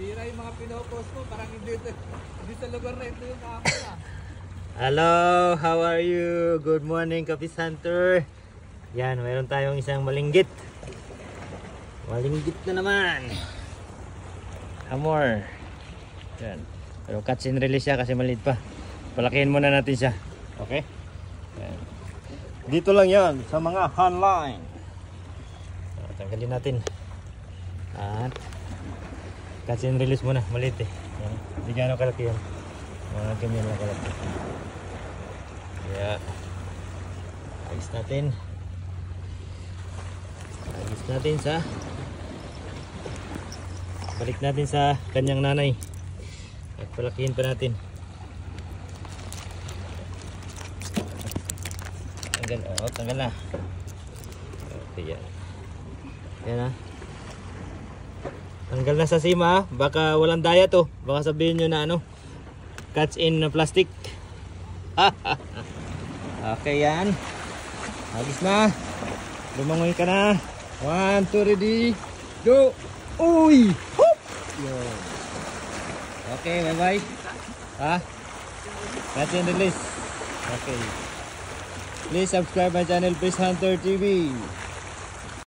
Bira yung mga pinopost mo, parang hindi sa lugar na ito yung camera. Hello, how are you? Good morning, Kapis Hunter. Yan, mayroon tayong isang malinggit. Malinggit na naman. Amor. Yan. Pero catch and release siya kasi maliit pa. Palakihin muna natin siya. Okay? Yan. Dito lang yan sa mga handline. Tanggalin natin. At catch and release muna. Maliit eh. Yan. Hindi gano'ng kalaki yan. Mga ganyan lang kalaki. Yeah. Ayos natin. Ayos natin sa balik natin sa kanyang nanay. At palakihin pa natin. Tanggal, oh, tanggal na. Okay, yan. Yan ha. Tanggal na sa sima. Baka walang daya to. Baka sabihin nyo na ano, catch in plastic. Okay, yan. Habis na. Lumangoy ka na. 1, 2, ready, go. Uy! Hoop! Yun. Okay, bye-bye. Ha? Catch and release. Okay. Please subscribe my channel, Fish Hunter TV.